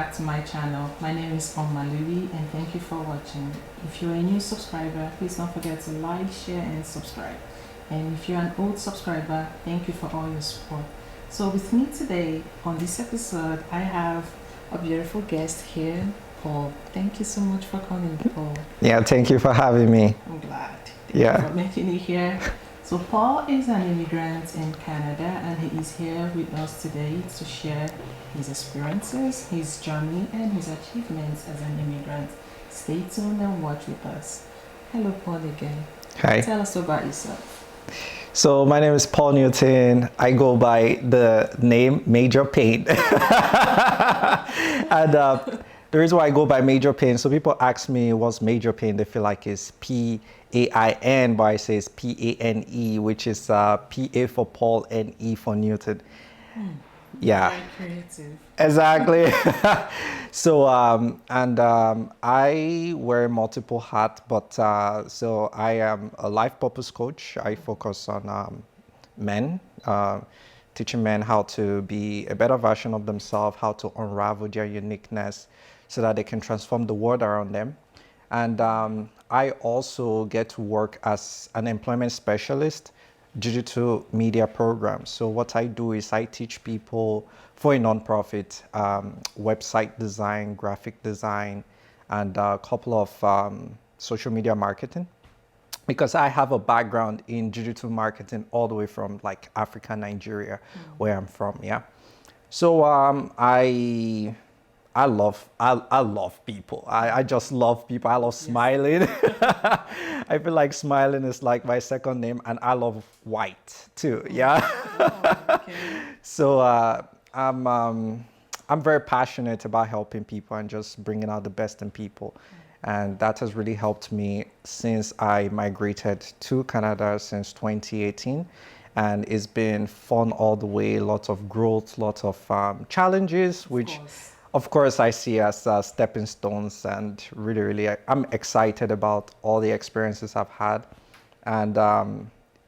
back to my channel. My name is Omalui and thank you for watching. If you're a new subscriber, please don't forget to like, share and subscribe. And if you're an old subscriber, thank you for all your support. So with me today on this episode, I have a beautiful guest here, Paul. Thank you so much for coming, Paul. Yeah, thank you for having me. I'm glad. Thank you for making it here. So Paul is an immigrant in Canada and he is here with us today to share his experiences, his journey and his achievements as an immigrant. Stay tuned and watch with us. Hello Paul again. Hi. Tell us about yourself. So my name is Paul Newton. I go by the name Major Pane. And the reason why I go by Major Pane, so people ask me what's Major Pane, they feel like it's P-A-I-N, but I say it's P-A-N-E, which is P-A for Paul and E for Newton. Yeah. Very creative. Exactly. So, I wear multiple hats, but so I am a life purpose coach. I focus on men, teaching men how to be a better version of themselves, how to unravel their uniqueness so that they can transform the world around them. And I also get to work as an employment specialist digital media program. So what I do is I teach people for a nonprofit website design, graphic design, and a couple of social media marketing, because I have a background in digital marketing all the way from like Africa, Nigeria, where I'm from. Yeah. So I love people. I just love people. I love smiling. I feel like smiling is like my second name, and I love white too. Yeah. Oh, okay. So I'm very passionate about helping people and just bringing out the best in people, and that has really helped me since I migrated to Canada since 2018. And it's been fun all the way. Lots of growth, lots of challenges, which. Of course, I see as stepping stones, and really, I'm excited about all the experiences I've had. And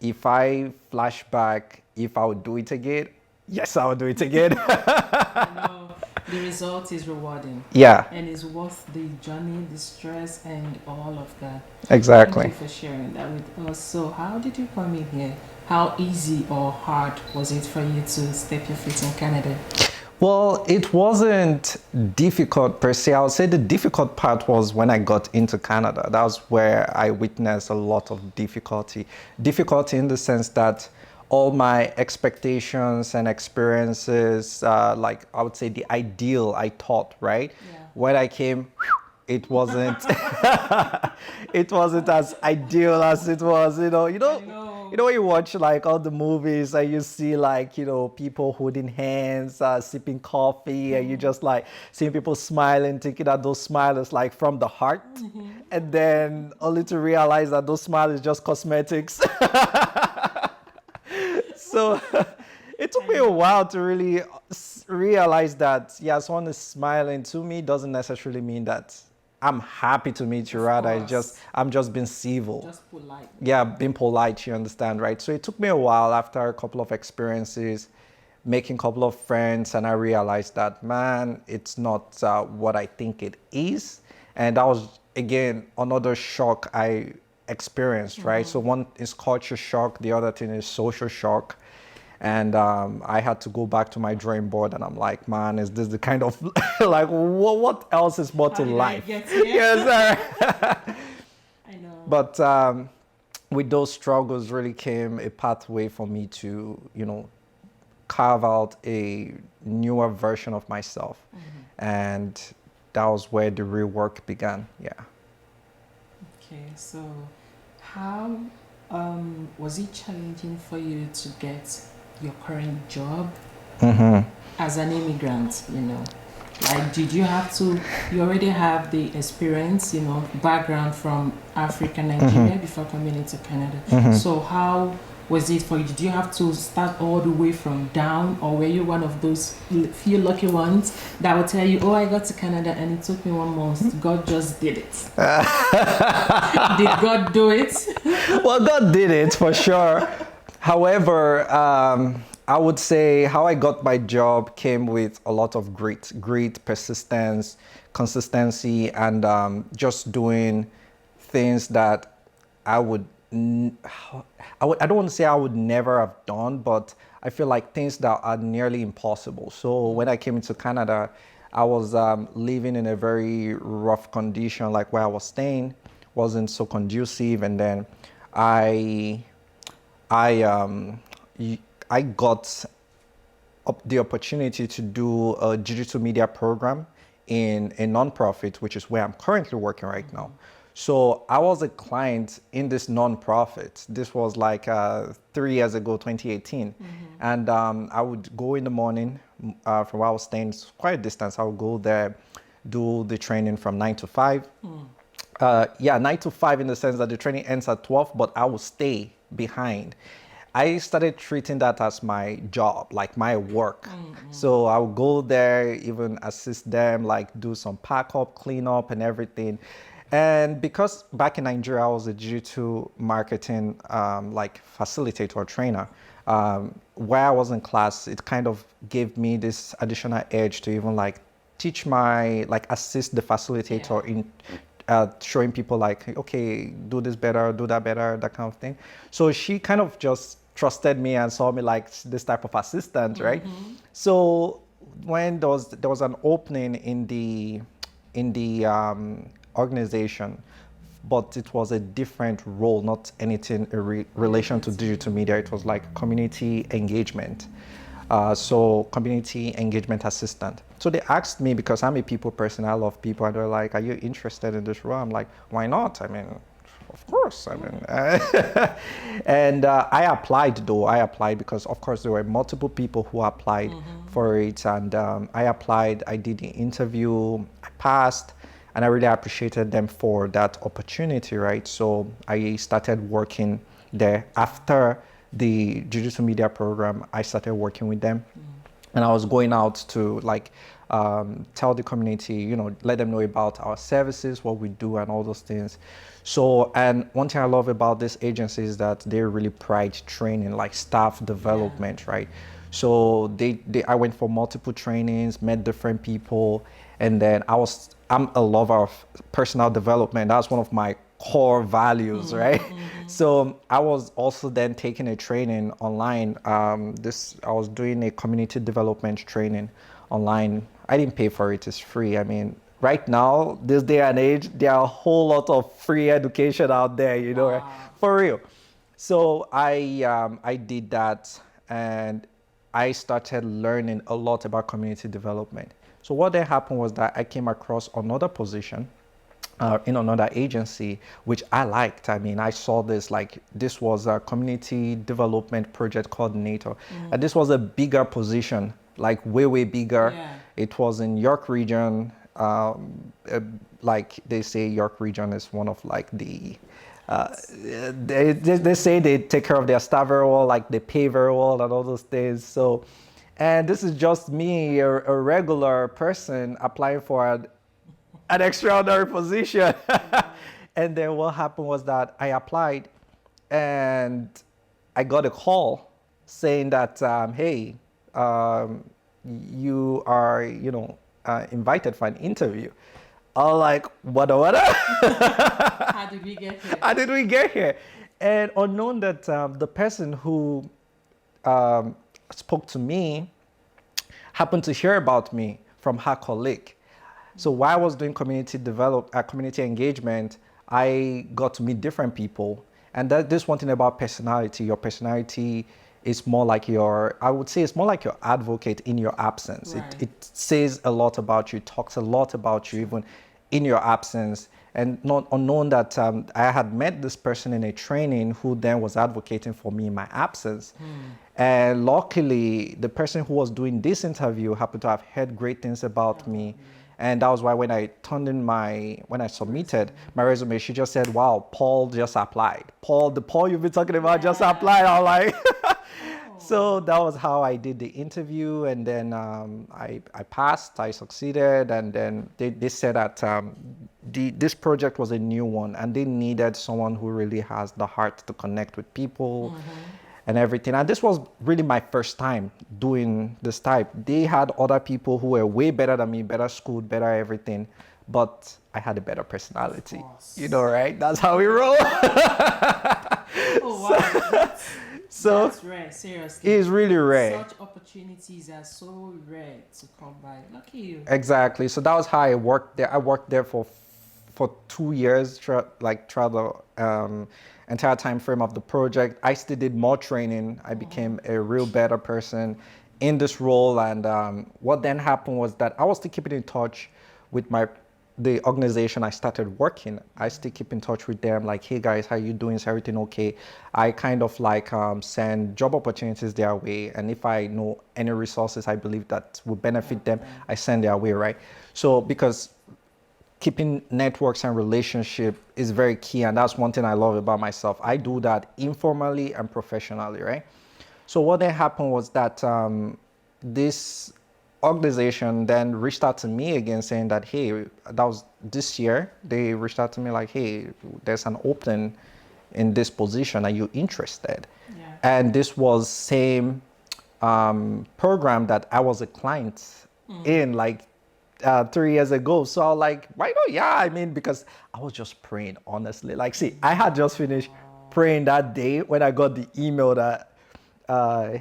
if I flash back, if I would do it again, yes, I would do it again. I know the result is rewarding. Yeah. And it's worth the journey, the stress, and all of that. Exactly. Thank you for sharing that with us. So, how did you come in here? How easy or hard was it for you to step your feet in Canada? Well, it wasn't difficult per se. I would say the difficult part was when I got into Canada. That was where I witnessed a lot of difficulty. Difficulty in the sense that all my expectations and experiences, like I would say the ideal I thought, right? Yeah. When I came, it wasn't it wasn't as ideal as it was, you know, when you watch like all the movies and you see like, people holding hands, sipping coffee, and you just like seeing people smiling, thinking that those smiles like from the heart, and then only to realize that those smiles is just cosmetics. So it took me a while to really realize that, yeah, someone is smiling to me doesn't necessarily mean that I'm happy to meet you, rather I'm just being civil. Just polite. Yeah, being polite, you understand, right? So it took me a while after a couple of experiences, making a couple of friends, and I realized that, man, it's not what I think it is. And that was, again, another shock I experienced, right? So one is culture shock, the other thing is social shock. And I had to go back to my drawing board, and I'm like, man, is this the kind of, like, what else is more to life? Yes, sir. I know. But with those struggles really came a pathway for me to, carve out a newer version of myself. And that was where the real work began, yeah. Okay, so how was it challenging for you to get your current job as an immigrant? Like, did you have to, you already have the experience, background from Africa, Nigeria before coming into Canada. So how was it for you? Did you have to start all the way from down, or were you one of those few lucky ones that would tell you, oh, I got to Canada and it took me 1 month. God just did it. Did God do it? Well, God did it for sure. However, I would say how I got my job came with a lot of grit, persistence, consistency, and just doing things that I would, I don't want to say I would never have done, but I feel like things that are nearly impossible. So when I came into Canada, I was living in a very rough condition, like where I was staying wasn't so conducive, and then I I um, I got the opportunity to do a digital media program in a nonprofit, which is where I'm currently working right now. So I was a client in this nonprofit. This was like 3 years ago, 2018. And I would go in the morning from where I was staying, it's quite a distance. I would go there, do the training from 9 to 5. Yeah, 9 to 5 in the sense that the training ends at 12, but I will stay behind. I started treating that as my job, like my work. So I would go there, even assist them, like do some pack up, clean up, and everything. And because back in Nigeria, I was a digital marketing like facilitator or trainer. Where I was in class, it kind of gave me this additional edge to even like teach my, like assist the facilitator in showing people like, okay, do this better, do that better, that kind of thing. So she kind of just trusted me and saw me like this type of assistant, right? So when there was an opening in the organization, but it was a different role, not anything in relation to digital media. It was like community engagement. So community engagement assistant. So they asked me because I'm a people person, I love people, and they're like, are you interested in this role? I'm like, why not? I mean, of course. I mean, and I applied though. I applied because of course there were multiple people who applied for it, and I applied. I did the interview. I passed, and I really appreciated them for that opportunity, right? So I started working there after the digital media program. I started working with them, and I was going out to like tell the community, let them know about our services, what we do, and all those things. So, and one thing I love about this agency is that they really pride training, like staff development, right? So I went for multiple trainings, met different people, and then I'm a lover of personal development. That's one of my core values, right? So I was also then taking a training online. I was doing a community development training online. I didn't pay for it; it's free. I mean, right now, this day and age, there are a whole lot of free education out there, right? For real. So I did that, and I started learning a lot about community development. So what then happened was that I came across another position in another agency, which I liked. I mean, I saw this was a community development project coordinator. And this was a bigger position, like way, way bigger. Yeah. It was in York region. Like they say, York region is one of like the, they say they take care of their staff very well, like they pay very well and all those things. So, and this is just me, a regular person applying for an extraordinary position. And then what happened was that I applied and I got a call saying that, hey, you are, invited for an interview. I was like, what? How did we get here? How did we get here? And unknown that the person who spoke to me happened to hear about me from her colleague. So while I was doing community engagement, I got to meet different people. And this one thing about personality, your personality is more like I would say it's more like your advocate in your absence. Right. It says a lot about you, talks a lot about you, even in your absence. And not unknown that I had met this person in a training who then was advocating for me in my absence. And luckily, the person who was doing this interview happened to have heard great things about me. And that was why when I submitted my resume, she just said, wow, Paul just applied. The Paul you've been talking about just applied. I was like, so that was how I did the interview. And then I passed, I succeeded. And then they said that this project was a new one and they needed someone who really has the heart to connect with people. and everything. And this was really my first time doing this type. They had other people who were way better than me, better schooled, better everything, but I had a better personality. You know, right? That's how we roll. Oh wow. So That's rare, seriously. it's really rare. Such opportunities are so rare to come by. Lucky you. Exactly. So that was how I worked there. I worked there for 2 years, throughout the entire time frame of the project. I still did more training. I became a real better person in this role. And what then happened was that I was still keeping in touch with the organization I started working. I still keep in touch with them, like, hey guys, how you doing? Is everything okay? I kind of like send job opportunities their way, and if I know any resources I believe that will benefit them, I send their way, right? So because keeping networks and relationship is very key, and that's one thing I love about myself. I do that informally and professionally, right? So what then happened was that this organization then reached out to me again saying that, hey, that was this year. They reached out to me like, hey, there's an opening in this position. Are you interested? Yeah. And this was same program that I was a client in, like 3 years ago. So I was like, why not? Yeah, I mean, because I was just praying, honestly. Like, see, I had just finished praying that day when I got the email that,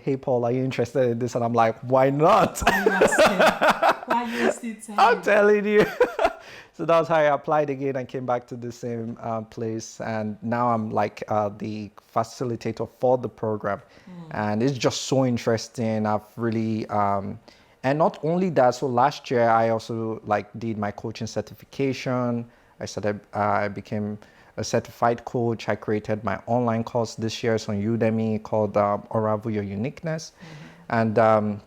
hey, Paul, are you interested in this? And I'm like, why not? Why you wasting time? I'm telling you. So that was how I applied again and came back to the same place. And now I'm like the facilitator for the program. And it's just so interesting. I've really, and not only that, so last year I also like did my coaching certification. I became a certified coach. I created my online course this year. It's on Udemy called Unravel Your Uniqueness. And I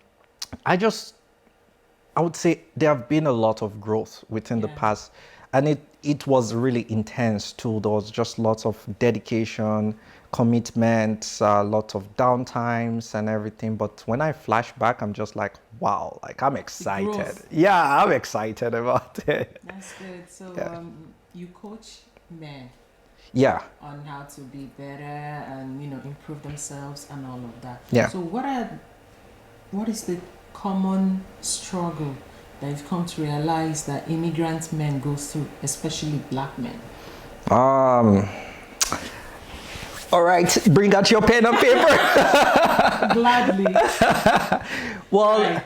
would say there have been a lot of growth within the past, and it was really intense too. There was just lots of dedication, commitment, lots of downtimes and everything. But when I flash back, I'm just like, wow, like I'm excited. Yeah, I'm excited about it. That's good. So you coach men. Yeah. On how to be better and improve themselves and all of that. Yeah. So what is the common struggle that you've come to realize that immigrant men go through, especially black men? All right, bring out your pen and paper. Gladly. Well, Right.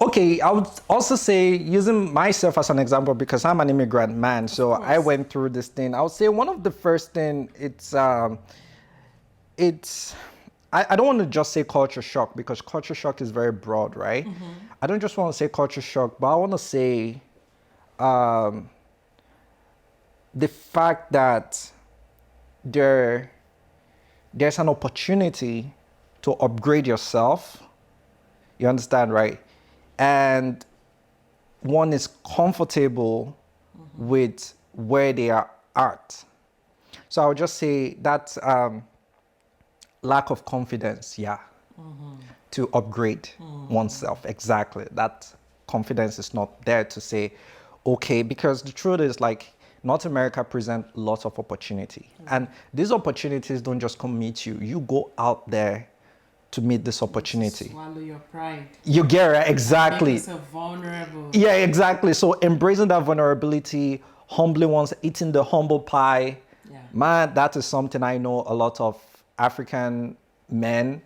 okay, I would also say, using myself as an example, because I'm an immigrant man, so I went through this thing. I would say one of the first thing, I don't want to just say culture shock, because culture shock is very broad, right? I don't just want to say culture shock, but I want to say the fact that there's an opportunity to upgrade yourself. You understand, right? And one is comfortable with where they are at. So I would just say that lack of confidence, to upgrade oneself. Exactly. That confidence is not there to say, okay, because the truth is, like, North America presents lots of opportunity. And these opportunities don't just come meet you. You go out there to meet this opportunity. Swallow your pride. You get it, exactly. Make yourself vulnerable. Yeah, exactly. So embracing that vulnerability, humbly one's eating the humble pie. Yeah. Man, that is something I know a lot of African men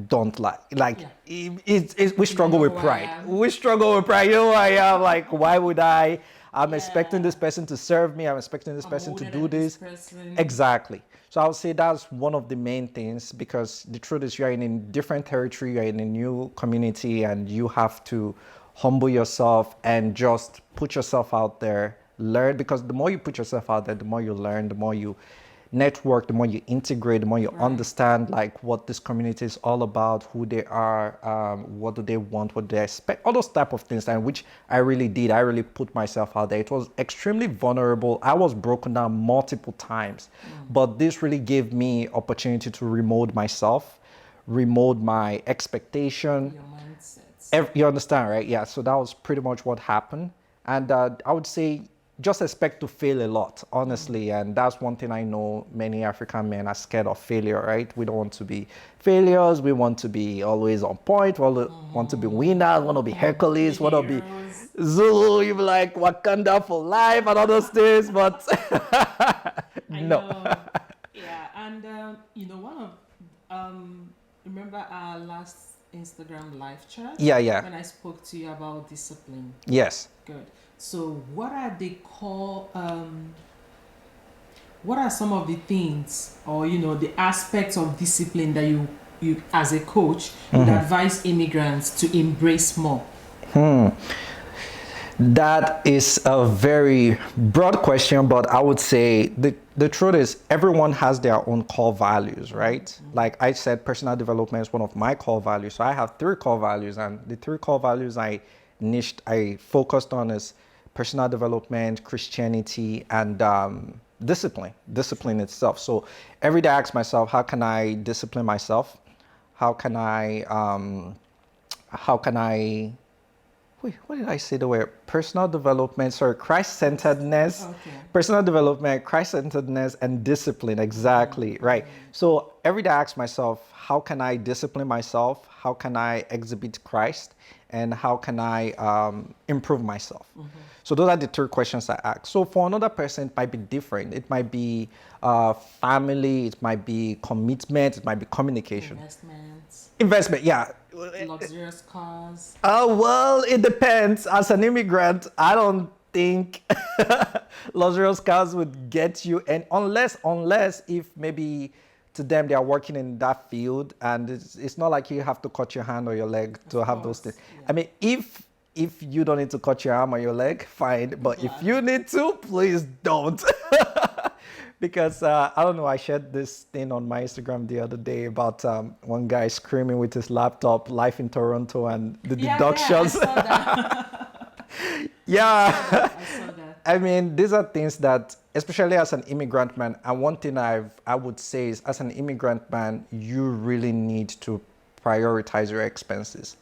don't like. Like, we struggle with pride. We struggle with pride. You know who I am? Like, why would I? I'm expecting this person to serve me. I'm expecting this person to do this. Exactly. So I would say that's one of the main things, because the truth is, you are in a different territory, you're in a new community, and you have to humble yourself and just put yourself out there, learn, because the more you put yourself out there, the more you learn, the more you network, the more you integrate, the more you understand like what this community is all about, who they are, what do they want, what do they expect, all those type of things, and which I really did. I really put myself out there. It was extremely vulnerable. I was broken down multiple times, but this really gave me opportunity to remold myself, remold my expectation. Your mindsets. You understand, right? Yeah. So that was pretty much what happened. And I would say just expect to fail a lot, honestly. And that's one thing I know many African men are scared of failure, right? We don't want to be failures. We want to be always on point. We want to be winners, want to be Hercules, want to be Zulu, you be like Wakanda for life and all those things. But I no. know. Yeah, and one of remember our last Instagram live chat? Yeah, yeah. When I spoke to you about discipline. Yes. Good. So, what are they call? What are some of the things, or the aspects of discipline that you as a coach would advise immigrants to embrace more? That is a very broad question, but I would say the truth is everyone has their own core values, right? Like I said, personal development is one of my core values. So I have 3 core values, and the 3 core values I focused on is personal development, Christianity, and discipline itself. So every day I ask myself, how can I discipline myself? How can I wait, what did I say the word? Personal development, sorry, Christ-centeredness, personal development, Christ-centeredness, and discipline, exactly, right? So every day I ask myself, how can I discipline myself? How can I exhibit Christ? And how can I improve myself? So those are the 3 questions I ask. So for another person, it might be different. It might be family, it might be commitment, it might be communication. Investment, yeah. Luxurious cars. Oh, well, it depends. As an immigrant, I don't think luxurious cars would get you, and unless if maybe to them they are working in that field, and it's not like you have to cut your hand or your leg to have those things. Yeah. I mean, if you don't need to cut your arm or your leg, fine. But if you need to, please don't. Because I don't know, I shared this thing on my Instagram the other day about one guy screaming with his laptop, life in Toronto, and the deductions. Yeah, I saw that. Yeah. I saw that. I mean, these are things that, especially as an immigrant man, and one thing I would say is, as an immigrant man, you really need to prioritize your expenses.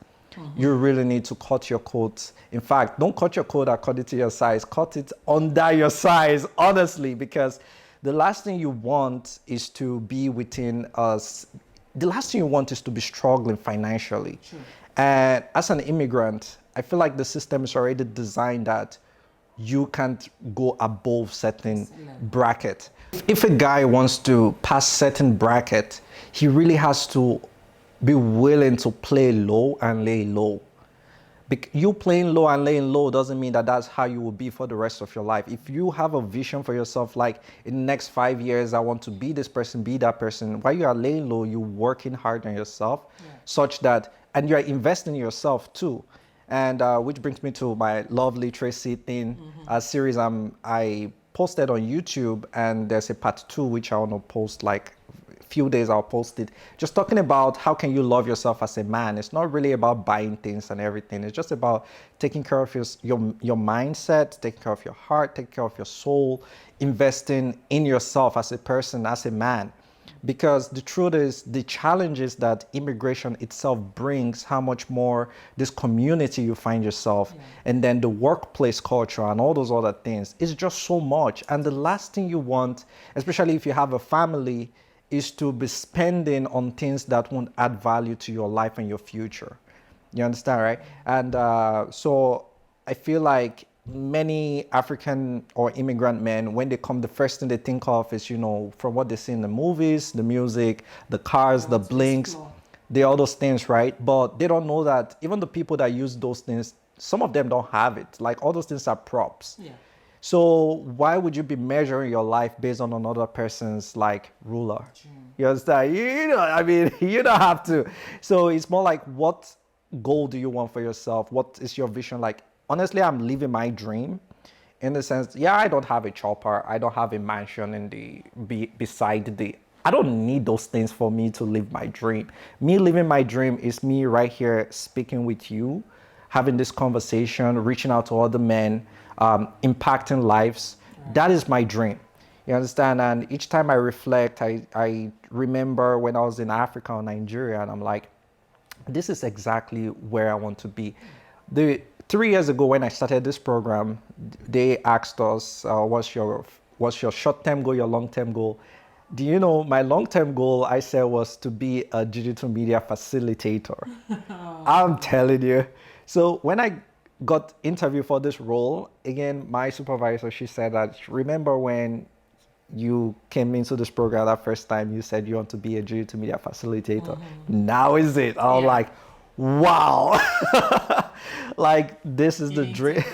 You really need to cut your coat. In fact, don't cut your coat according to your size. Cut it under your size, honestly, because the last thing you want is to be within us. The last thing you want is to be struggling financially. Sure. And as an immigrant, I feel like the system is already designed that you can't go above certain bracket. If a guy wants to pass certain bracket, he really has to be willing to play low and lay low. You playing low and laying low doesn't mean that that's how you will be for the rest of your life. If you have a vision for yourself, like in the next 5 years, I want to be this person, be that person, while you are laying low, you're working hard on yourself, such that, and you're investing in yourself too. And which brings me to my love literacy thing, series I posted on YouTube, and there's a part 2, which I want to post like few days. I'll post it, just talking about how can you love yourself as a man. It's not really about buying things and everything. It's just about taking care of your mindset, taking care of your heart, taking care of your soul, investing in yourself as a person, as a man. Because the truth is, the challenges that immigration itself brings, how much more this community you find yourself, and then the workplace culture and all those other things, is just so much. And the last thing you want, especially if you have a family, is to be spending on things that won't add value to your life and your future. You understand, right? And so I feel like many African or immigrant men, when they come, the first thing they think of is, from what they see in the movies, the music, the cars, the blinks, all those things, right? But they don't know that even the people that use those things, some of them don't have it. Like, all those things are props. Yeah. So why would you be measuring your life based on another person's ruler? You understand? I mean, you don't have to. So it's more like, what goal do you want for yourself? What is your vision? Like, honestly, I'm living my dream in the sense, I don't have a chopper. I don't have a mansion beside the, I don't need those things for me to live my dream. Me living my dream is me right here speaking with you, having this conversation, reaching out to other men, impacting lives. Right. That is my dream. You understand? And each time I reflect, I remember when I was in Africa or Nigeria, and I'm like, this is exactly where I want to be. The 3 years ago when I started this program, they asked us, what's your short-term goal, your long-term goal? Do you know my long-term goal, I said, was to be a digital media facilitator. I'm telling you. So when I got interviewed for this role, again, my supervisor, she said that, remember when you came into this program that first time, you said you want to be a digital media facilitator. Now is it? I was like, wow. Like, this is the dream.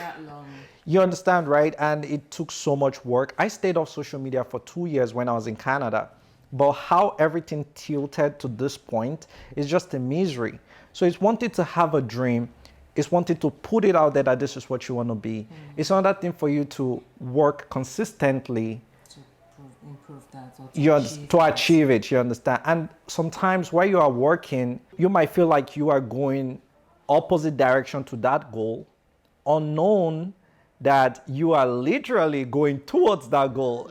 You understand, right? And it took so much work. I stayed off social media for 2 years when I was in Canada. But how everything tilted to this point is just a misery. So it's wanting to have a dream. It's wanting to put it out there that this is what you want to be. It's another thing for you to work consistently to improve that or to achieve it, you understand? And sometimes while you are working, you might feel like you are going opposite direction to that goal, unknown that you are literally going towards that goal.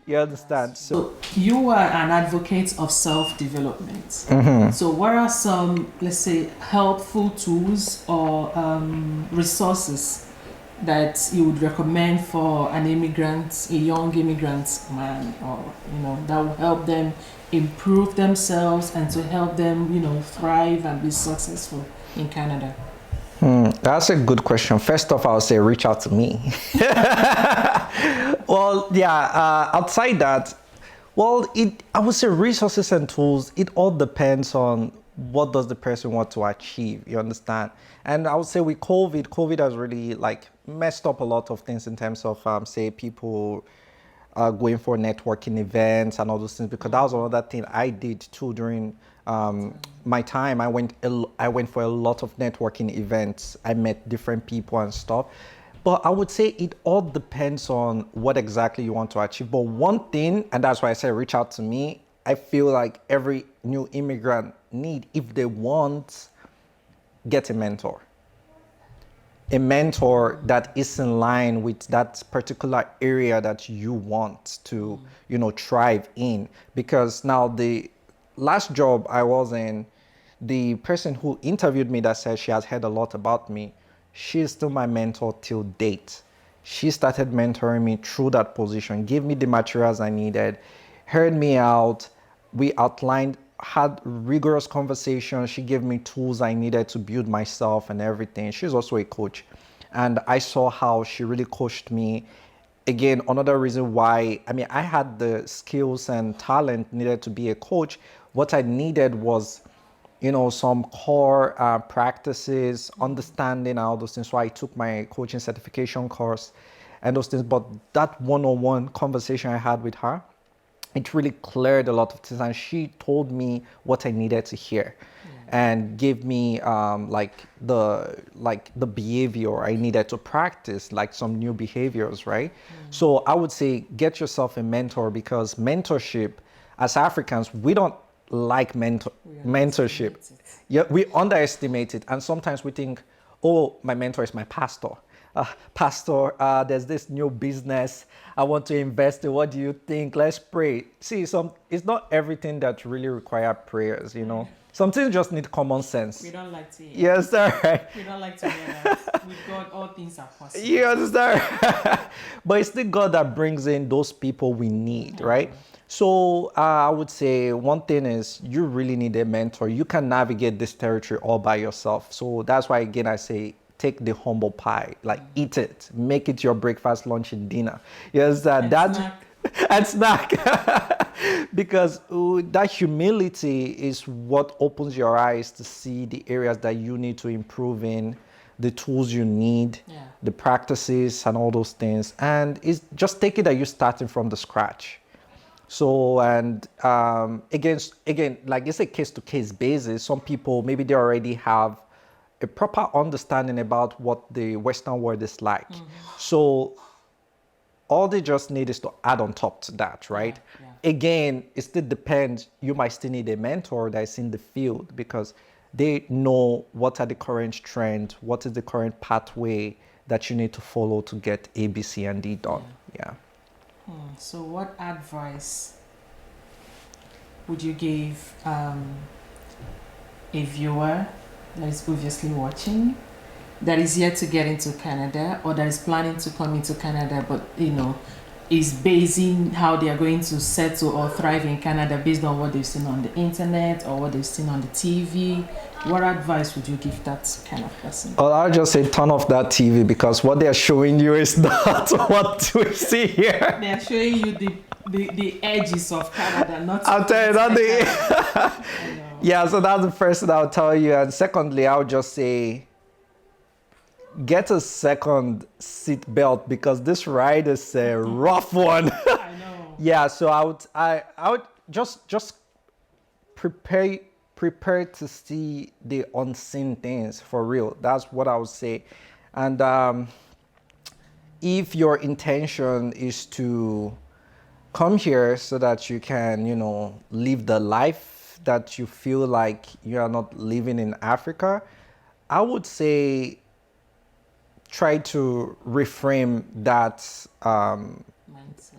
You understand? So you are an advocate of self-development. So what are some, let's say, helpful tools or resources that you would recommend for an immigrant, a young immigrant man, or that will help them improve themselves and to help them, thrive and be successful in Canada? That's a good question. First off, I'll say reach out to me. Well, yeah, outside that, well, I would say resources and tools, it all depends on what does the person want to achieve, you understand? And I would say with COVID has really like messed up a lot of things in terms of, say, people going for networking events and all those things, because that was another thing I did too during my time. I went for a lot of networking events. I met different people and stuff. But I would say it all depends on what exactly you want to achieve. But one thing, and that's why I say reach out to me, I feel like every new immigrant need, if they want, get a mentor. A mentor that is in line with that particular area that you want to, thrive in. Because now the last job I was in, the person who interviewed me that said she has heard a lot about me, she's still my mentor till date. She started mentoring me through that position, gave me the materials I needed, heard me out. We outlined, had rigorous conversations. She gave me tools I needed to build myself and everything. She's also a coach. And I saw how she really coached me. Again, another reason why, I had the skills and talent needed to be a coach. What I needed was, some core practices, understanding all those things. So I took my coaching certification course and those things. But that one-on-one conversation I had with her, it really cleared a lot of things. And she told me what I needed to hear and gave me the behavior I needed to practice, like some new behaviors, right? So I would say get yourself a mentor, because mentorship, as Africans, we don't like mentorship. Yeah, we underestimate it, and sometimes we think, oh, my mentor is my pastor. Pastor, there's this new business I want to invest in. What do you think? Let's pray. See, it's not everything that really require prayers, Some things just need common sense. We don't like to hear. Yes, sir. We don't like to hear that. With God, all things are possible. Yes, sir. But it's still God that brings in those people we need, right? So I would say one thing is you really need a mentor. You can navigate this territory all by yourself. So that's why, again, I say take the humble pie, like eat it, make it your breakfast, lunch, and dinner. Yes, Snack. And snack. Because that humility is what opens your eyes to see the areas that you need to improve in, the tools you need, the practices and all those things. And it's just take it that you're starting from the scratch. So, and again, like it's a case-to-case basis. Some people, maybe they already have a proper understanding about what the Western world is like. So all they just need is to add on top to that, right? Again, it still depends. You might still need a mentor that is in the field, because they know what are the current trends, what is the current pathway that you need to follow to get A, B, C, and D done. So what advice would you give a viewer that is obviously watching that is yet to get into Canada or that is planning to come into Canada, but is basing how they are going to settle or thrive in Canada based on what they've seen on the internet or what they've seen on the TV, what advice would you give that kind of person? Well, I'll just say turn off that TV, because what they're showing you is not what we see here. They are showing you the edges of Canada, not. I'll tell you that. Yeah, so that's the first thing I'll tell you. And secondly, I'll just say get a second seat belt, because this ride is a rough one. I know. Yeah, so I would just prepare to see the unseen things for real. That's what I would say. And if your intention is to come here so that you can, live the life that you feel like you are not living in Africa, I would say try to reframe that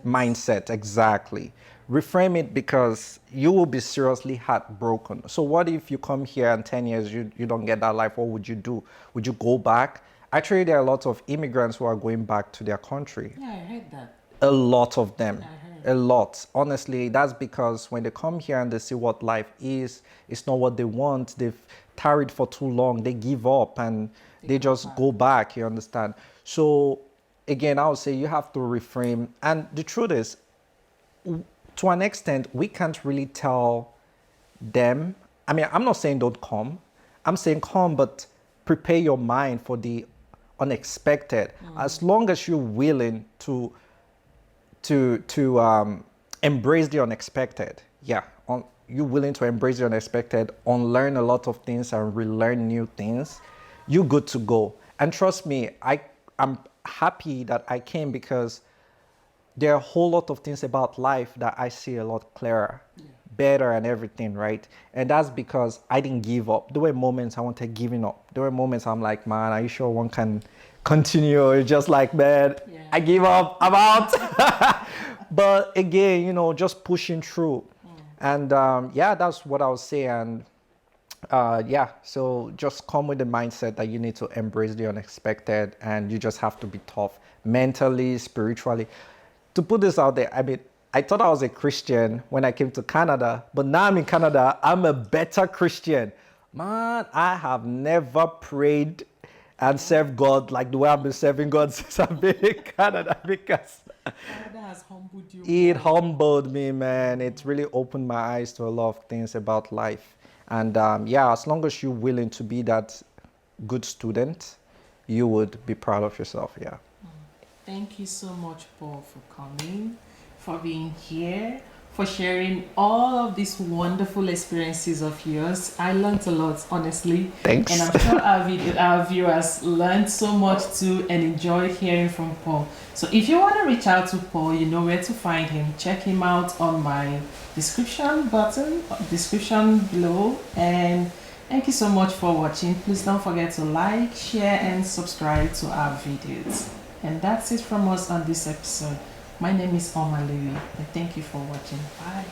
mindset. Exactly. Reframe it, because you will be seriously heartbroken. So what if you come here and 10 years you don't get that life? What would you do? Would you go back? Actually, there are a lot of immigrants who are going back to their country. Yeah, I heard that. A lot of them. A lot. Honestly, that's because when they come here and they see what life is, it's not what they want. They've tarried for too long. They give up and they just go back, you understand? So again, I would say you have to reframe. And the truth is, to an extent, we can't really tell them. I mean, I'm not saying don't come. I'm saying come, but prepare your mind for the unexpected. As long as you're willing to embrace the unexpected. Yeah, you're willing to embrace the unexpected, unlearn a lot of things and relearn new things, you're good to go. And trust me, I'm happy that I came, because there are a whole lot of things about life that I see a lot clearer, better and everything, right? And that's because I didn't give up. There were moments I wanted giving up. There were moments I'm like, man, are you sure one can continue? It's just like, man, I give up, I'm out. But again, just pushing through. And that's what I would say. And so just come with the mindset that you need to embrace the unexpected, and you just have to be tough mentally, spiritually. To put this out there, I mean, I thought I was a Christian when I came to Canada, but now I'm in Canada, I'm a better Christian. Man, I have never prayed and served God like the way I've been serving God since I've been in Canada, because Canada has humbled you. It humbled me, man. It really opened my eyes to a lot of things about life. And as long as you're willing to be that good student, you would be proud of yourself, yeah. Thank you so much, Paul, for coming, for being here, for sharing all of these wonderful experiences of yours. I learned a lot, honestly. Thanks. And I'm sure our viewers learned so much too and enjoyed hearing from Paul. So if you want to reach out to Paul, you know where to find him. Check him out on my description below. And thank you so much for watching. Please don't forget to like, share, and subscribe to our videos. And that's it from us on this episode. My name is Omalewi, and thank you for watching. Bye.